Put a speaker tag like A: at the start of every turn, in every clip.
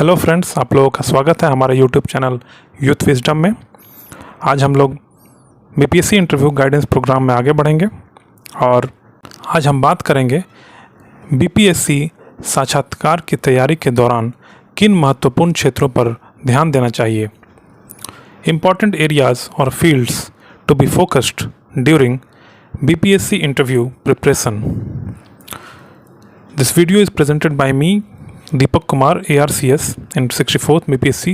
A: Hello friends, आप लोगों का स्वागत है हमारे यूट्यूब चैनल यूथ विजडम में। आज हम लोग बीपीएससी इंटरव्यू गाइडेंस प्रोग्राम में आगे बढ़ेंगे और आज हम बात करेंगे बीपीएससी साक्षात्कार की तैयारी के दौरान किन महत्वपूर्ण क्षेत्रों पर ध्यान देना चाहिए। इम्पॉर्टेंट एरियाज और fields to be focused during BPSC interview preparation. This video is presented by me Deepak Kumar, ARCS in 64th BPSC,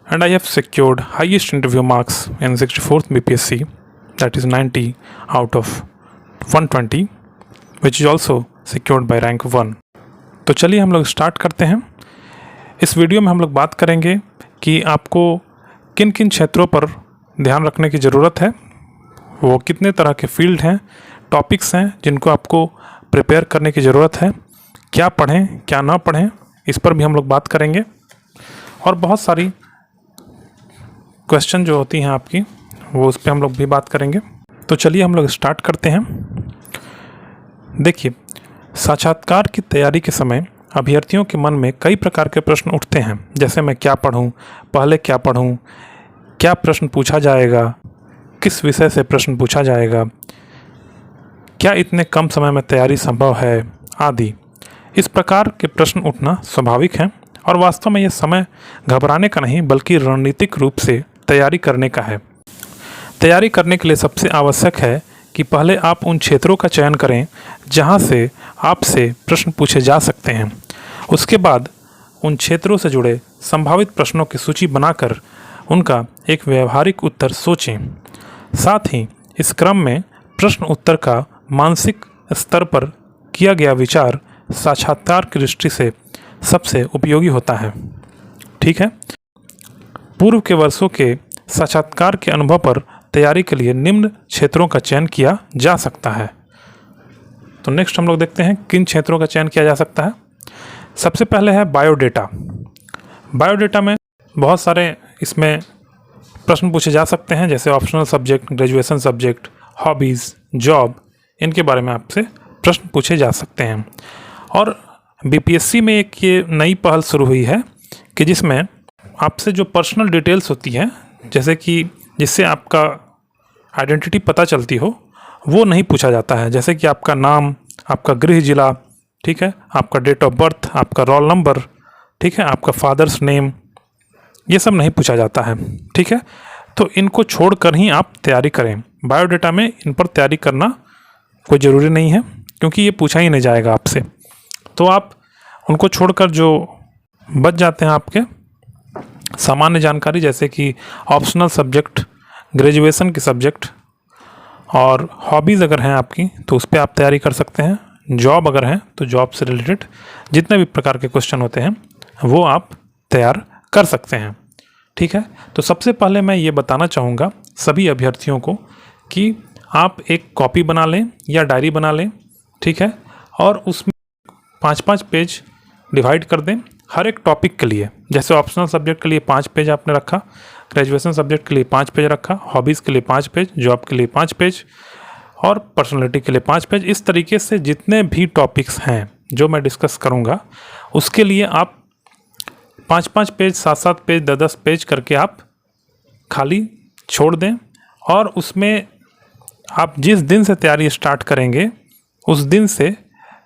A: and I have secured highest interview marks in 64th BPSC, that is 90 out of 120, which is also secured by rank 1. तो चलिए हम लोग start करते हैं। इस video में हम लोग बात करेंगे कि आपको किन किन क्षेत्रों पर ध्यान रखने की ज़रूरत है, वो कितने तरह के फील्ड हैं, टॉपिक्स हैं जिनको आपको प्रिपेयर करने की ज़रूरत है, क्या पढ़ें क्या ना पढ़ें, इस पर भी हम लोग बात करेंगे। और बहुत सारी क्वेश्चन जो होती हैं आपकी, वो उस पर हम लोग भी बात करेंगे। तो चलिए हम लोग स्टार्ट करते हैं। देखिए, साक्षात्कार की तैयारी के समय अभ्यर्थियों के मन में कई प्रकार के प्रश्न उठते हैं, जैसे मैं क्या पढ़ूं, पहले क्या पढ़ूं, क्या प्रश्न पूछा जाएगा, किस विषय से प्रश्न पूछा जाएगा, क्या इतने कम समय में तैयारी संभव है, आदि। इस प्रकार के प्रश्न उठना स्वाभाविक है और वास्तव में यह समय घबराने का नहीं बल्कि रणनीतिक रूप से तैयारी करने का है। तैयारी करने के लिए सबसे आवश्यक है कि पहले आप उन क्षेत्रों का चयन करें जहां से आपसे प्रश्न पूछे जा सकते हैं। उसके बाद उन क्षेत्रों से जुड़े संभावित प्रश्नों की सूची बनाकर उनका एक व्यवहारिक उत्तर सोचें। साथ ही इस क्रम में प्रश्न उत्तर का मानसिक स्तर पर किया गया विचार साक्षात्कार की दृष्टि से सबसे उपयोगी होता है। ठीक है, पूर्व के वर्षों के साक्षात्कार के अनुभव पर तैयारी के लिए निम्न क्षेत्रों का चयन किया जा सकता है। तो नेक्स्ट हम लोग देखते हैं किन क्षेत्रों का चयन किया जा सकता है। सबसे पहले है बायोडेटा। बायोडेटा में बहुत सारे इसमें प्रश्न पूछे जा सकते हैं, जैसे optional subject, graduation subject, hobbies, job, इनके बारे में आपसे प्रश्न पूछे जा सकते हैं। और बीपीएससी में एक ये नई पहल शुरू हुई है कि जिसमें आपसे जो पर्सनल डिटेल्स होती है, जैसे कि जिससे आपका आइडेंटिटी पता चलती हो, वो नहीं पूछा जाता है। जैसे कि आपका नाम, आपका गृह जिला, ठीक है, आपका डेट ऑफ बर्थ, आपका रोल नंबर, ठीक है, आपका फादर्स नेम, ये सब नहीं पूछा जाता है। ठीक है, तो इनको छोड़कर ही आप तैयारी करें। बायोडेटा में इन पर तैयारी करना कोई ज़रूरी नहीं है क्योंकि ये पूछा ही नहीं जाएगा आपसे। तो आप उनको छोड़कर जो बच जाते हैं आपके सामान्य जानकारी, जैसे कि ऑप्शनल सब्जेक्ट, ग्रेजुएशन के सब्जेक्ट और हॉबीज़ अगर हैं आपकी तो उस पर आप तैयारी कर सकते हैं। जॉब अगर हैं तो जॉब से रिलेटेड जितने भी प्रकार के क्वेश्चन होते हैं वो आप तैयार कर सकते हैं। ठीक है, तो सबसे पहले मैं ये बताना चाहूँगा सभी अभ्यर्थियों को कि आप एक कॉपी बना लें या डायरी बना लें। ठीक है, और उसमें 5-5 पेज डिवाइड कर दें हर एक टॉपिक के लिए। जैसे ऑप्शनल सब्जेक्ट के लिए 5 पेज आपने रखा, ग्रेजुएशन सब्जेक्ट के लिए 5 पेज रखा, हॉबीज़ के लिए 5 पेज, जॉब के लिए 5 पेज और पर्सनैलिटी के लिए 5 पेज। इस तरीके से जितने भी टॉपिक्स हैं जो मैं डिस्कस करूँगा उसके लिए आप 5-5 पेज, 7-7 पेज, 10-10 पेज करके आप खाली छोड़ दें। और उसमें आप जिस दिन से तैयारी स्टार्ट करेंगे उस दिन से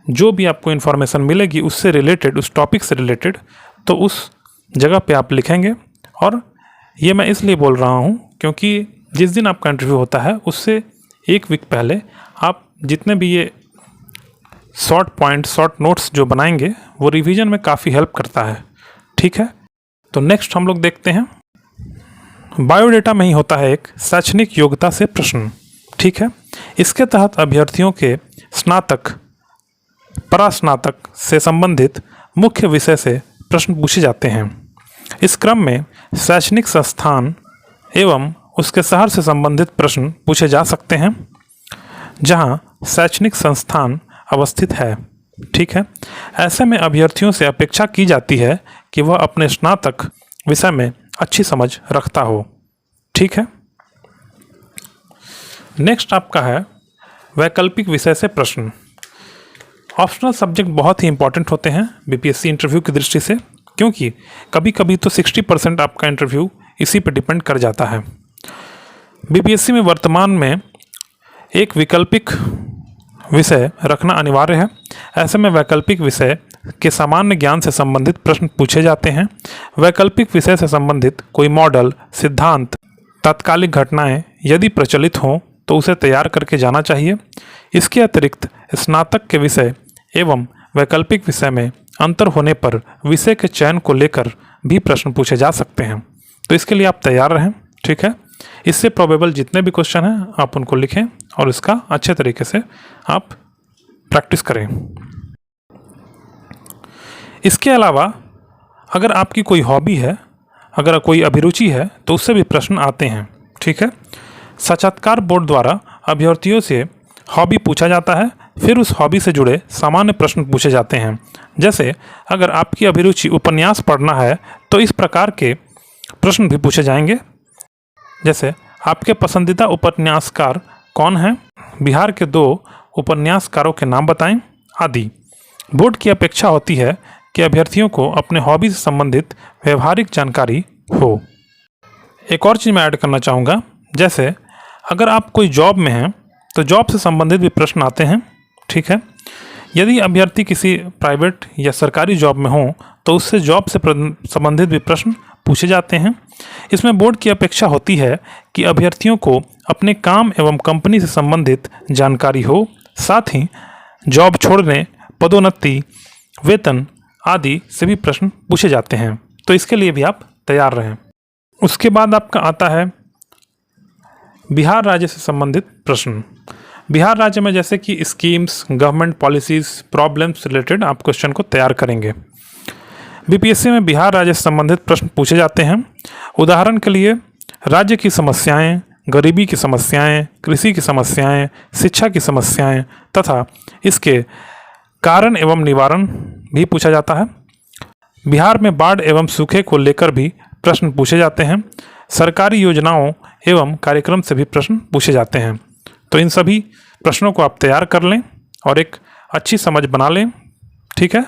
A: जो भी आपको इन्फॉर्मेशन मिलेगी उससे रिलेटेड, उस टॉपिक से रिलेटेड, तो उस जगह पे आप लिखेंगे। और ये मैं इसलिए बोल रहा हूँ क्योंकि जिस दिन आपका इंटरव्यू होता है उससे एक वीक पहले आप जितने भी ये शॉर्ट पॉइंट, शॉर्ट नोट्स जो बनाएंगे वो रिवीजन में काफ़ी हेल्प करता है। ठीक है, तो नेक्स्ट हम लोग देखते हैं बायोडेटा में ही होता है एक शैक्षणिक योग्यता से प्रश्न। ठीक है, इसके तहत अभ्यर्थियों के स्नातक, परास्नातक से संबंधित मुख्य विषय से प्रश्न पूछे जाते हैं। इस क्रम में शैक्षणिक संस्थान एवं उसके शहर से संबंधित प्रश्न पूछे जा सकते हैं जहां शैक्षणिक संस्थान अवस्थित है। ठीक है, ऐसे में अभ्यर्थियों से अपेक्षा की जाती है कि वह अपने स्नातक विषय में अच्छी समझ रखता हो। ठीक है, नेक्स्ट आपका है वैकल्पिक विषय से प्रश्न। ऑप्शनल सब्जेक्ट बहुत ही इंपॉर्टेंट होते हैं बीपीएससी इंटरव्यू की दृष्टि से, क्योंकि कभी कभी तो 60% आपका इंटरव्यू इसी पे डिपेंड कर जाता है। बीपीएससी में वर्तमान में एक वैकल्पिक विषय रखना अनिवार्य है। ऐसे में वैकल्पिक विषय के सामान्य ज्ञान से संबंधित प्रश्न पूछे जाते हैं। वैकल्पिक विषय से संबंधित कोई मॉडल, सिद्धांत, तात्कालिक घटनाएं यदि प्रचलित हों तो उसे तैयार करके जाना चाहिए। इसके अतिरिक्त स्नातक के विषय एवं वैकल्पिक विषय में अंतर होने पर विषय के चयन को लेकर भी प्रश्न पूछे जा सकते हैं। तो इसके लिए आप तैयार रहें, ठीक है। इससे प्रोबेबल जितने भी क्वेश्चन हैं आप उनको लिखें और इसका अच्छे तरीके से आप प्रैक्टिस करें। इसके अलावा अगर आपकी कोई हॉबी है, अगर कोई अभिरुचि है तो उससे भी प्रश्न आते हैं, ठीक है। साक्षात्कार बोर्ड द्वारा अभ्यर्थियों से हॉबी पूछा जाता है, फिर उस हॉबी से जुड़े सामान्य प्रश्न पूछे जाते हैं। जैसे अगर आपकी अभिरुचि उपन्यास पढ़ना है तो इस प्रकार के प्रश्न भी पूछे जाएंगे। जैसे आपके पसंदीदा उपन्यासकार कौन हैं, बिहार के 2 उपन्यासकारों के नाम बताएं, आदि। बोर्ड की अपेक्षा होती है कि अभ्यर्थियों को अपने हॉबी से संबंधित व्यवहारिक जानकारी हो। एक और चीज़ मैं ऐड करना चाहूँगा, जैसे अगर आप कोई जॉब में हैं तो जॉब से संबंधित भी प्रश्न आते हैं, ठीक है। यदि अभ्यर्थी किसी प्राइवेट या सरकारी जॉब में हो तो उससे जॉब से संबंधित भी प्रश्न पूछे जाते हैं। इसमें बोर्ड की अपेक्षा होती है कि अभ्यर्थियों को अपने काम एवं कंपनी से संबंधित जानकारी हो, साथ ही जॉब छोड़ने, पदोन्नति, वेतन आदि से भी प्रश्न पूछे जाते हैं। तो इसके लिए भी आप तैयार रहें। उसके बाद आपका आता है बिहार राज्य से संबंधित प्रश्न। बिहार राज्य में जैसे कि schemes, government policies, problems related आप क्वेश्चन को तैयार करेंगे। बीपीएससी में बिहार राज्य से संबंधित प्रश्न पूछे जाते हैं। उदाहरण के लिए राज्य की समस्याएं, गरीबी की समस्याएं, कृषि की समस्याएं, शिक्षा की समस्याएं तथा इसके कारण एवं निवारण भी पूछा जाता है। बिहार में बाढ़ एवं सूखे को लेकर भी प्रश्न पूछे जाते हैं। सरकारी योजनाओं एवं कार्यक्रम से भी प्रश्न पूछे जाते हैं। तो इन सभी प्रश्नों को आप तैयार कर लें और एक अच्छी समझ बना लें, ठीक है।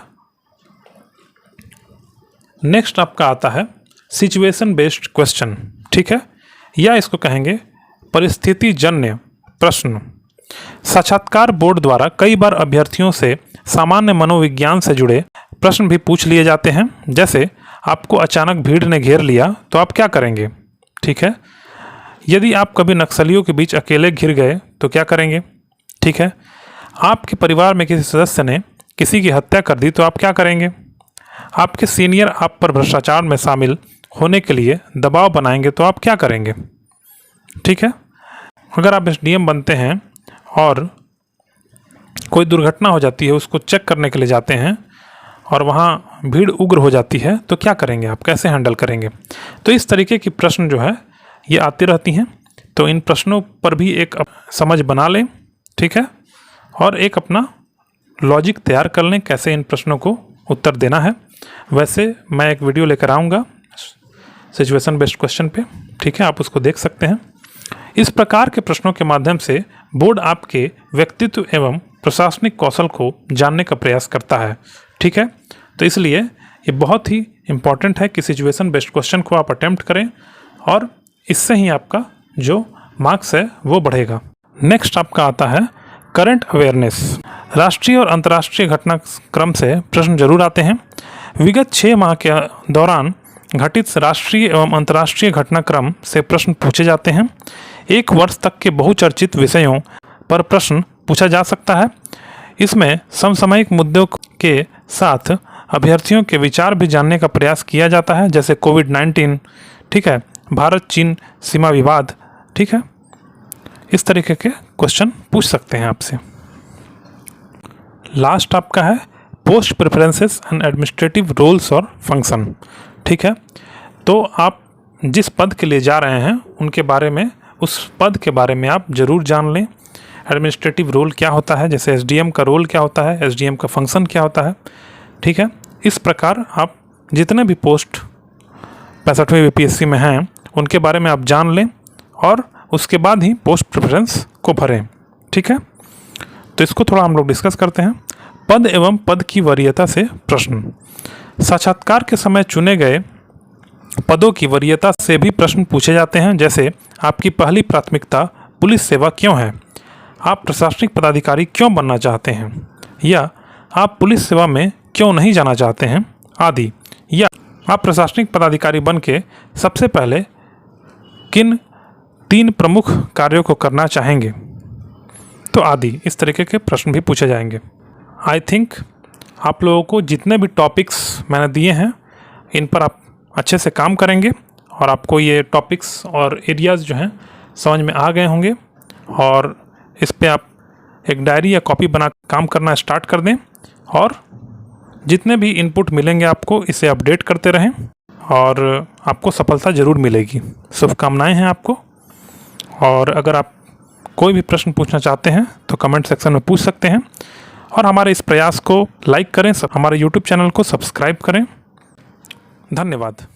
A: नेक्स्ट आपका आता है सिचुएशन बेस्ड क्वेश्चन, ठीक है, या इसको कहेंगे परिस्थिति जन्य प्रश्न। साक्षात्कार बोर्ड द्वारा कई बार अभ्यर्थियों से सामान्य मनोविज्ञान से जुड़े प्रश्न भी पूछ लिए जाते हैं। जैसे आपको अचानक भीड़ ने घेर लिया तो आप क्या करेंगे, ठीक है। यदि आप कभी नक्सलियों के बीच अकेले घिर गए तो क्या करेंगे, ठीक है। आपके परिवार में किसी सदस्य ने किसी की हत्या कर दी तो आप क्या करेंगे। आपके सीनियर आप पर भ्रष्टाचार में शामिल होने के लिए दबाव बनाएंगे तो आप क्या करेंगे, ठीक है। अगर आप एसडीएम बनते हैं और कोई दुर्घटना हो जाती है, उसको चेक करने के लिए जाते हैं और वहाँ भीड़ उग्र हो जाती है तो क्या करेंगे, आप कैसे हैंडल करेंगे। तो इस तरीके की प्रश्न जो है ये आती रहती हैं। तो इन प्रश्नों पर भी एक समझ बना लें, ठीक है, और एक अपना लॉजिक तैयार कर लें कैसे इन प्रश्नों को उत्तर देना है। वैसे मैं एक वीडियो लेकर आऊँगा सिचुएशन बेस्ड क्वेश्चन पे, ठीक है, आप उसको देख सकते हैं। इस प्रकार के प्रश्नों के माध्यम से बोर्ड आपके व्यक्तित्व एवं प्रशासनिक कौशल को जानने का प्रयास करता है, ठीक है। तो इसलिए ये बहुत ही इम्पॉर्टेंट है कि सिचुएशन बेस्ड क्वेश्चन को आप अटेम्प्ट करें और इससे ही आपका जो मार्क्स है वो बढ़ेगा। नेक्स्ट आपका आता है करंट अवेयरनेस। राष्ट्रीय और अंतर्राष्ट्रीय घटनाक्रम से प्रश्न जरूर आते हैं। विगत 6 माह के दौरान घटित राष्ट्रीय एवं अंतर्राष्ट्रीय घटनाक्रम से प्रश्न पूछे जाते हैं। 1 वर्ष तक के बहुचर्चित विषयों पर प्रश्न पूछा जा सकता है। इसमें समसामयिक मुद्दों के साथ अभ्यर्थियों के विचार भी जानने का प्रयास किया जाता है, जैसे कोविड-19, ठीक है, भारत चीन सीमा विवाद, ठीक है। इस तरीके के क्वेश्चन पूछ सकते हैं आपसे। लास्ट आपका है post preferences and administrative roles और फंक्शन, ठीक है। तो आप जिस पद के लिए जा रहे हैं उनके बारे में, उस पद के बारे में आप ज़रूर जान लें। एडमिनिस्ट्रेटिव रोल क्या होता है, जैसे एसडीएम का रोल क्या होता है, एसडीएम का फंक्शन क्या होता है, ठीक है। इस प्रकार आप जितने भी पोस्ट 65वीं बीपीएससी में हैं उनके बारे में आप जान लें और उसके बाद ही पोस्ट प्रेफरेंस को भरें, ठीक है। तो इसको थोड़ा हम लोग डिस्कस करते हैं। पद एवं पद की वरीयता से प्रश्न। साक्षात्कार के समय चुने गए पदों की वरीयता से भी प्रश्न पूछे जाते हैं, जैसे आपकी पहली प्राथमिकता पुलिस सेवा क्यों है, आप प्रशासनिक पदाधिकारी क्यों बनना चाहते हैं, या आप पुलिस सेवा में क्यों नहीं जाना चाहते हैं आदि, या आप प्रशासनिक पदाधिकारी बन के सबसे पहले किन 3 प्रमुख कार्यों को करना चाहेंगे, तो आदि इस तरीके के प्रश्न भी पूछे जाएंगे। आई थिंक आप लोगों को जितने भी टॉपिक्स मैंने दिए हैं इन पर आप अच्छे से काम करेंगे और आपको ये टॉपिक्स और एरियाज़ जो हैं समझ में आ गए होंगे, और इस पे आप एक डायरी या कॉपी बना काम करना स्टार्ट कर दें और जितने भी इनपुट मिलेंगे आपको इसे अपडेट करते रहें और आपको सफलता ज़रूर मिलेगी। शुभकामनाएं हैं आपको। और अगर आप कोई भी प्रश्न पूछना चाहते हैं तो कमेंट सेक्शन में पूछ सकते हैं, और हमारे इस प्रयास को लाइक करें, हमारे YouTube चैनल को सब्सक्राइब करें। धन्यवाद।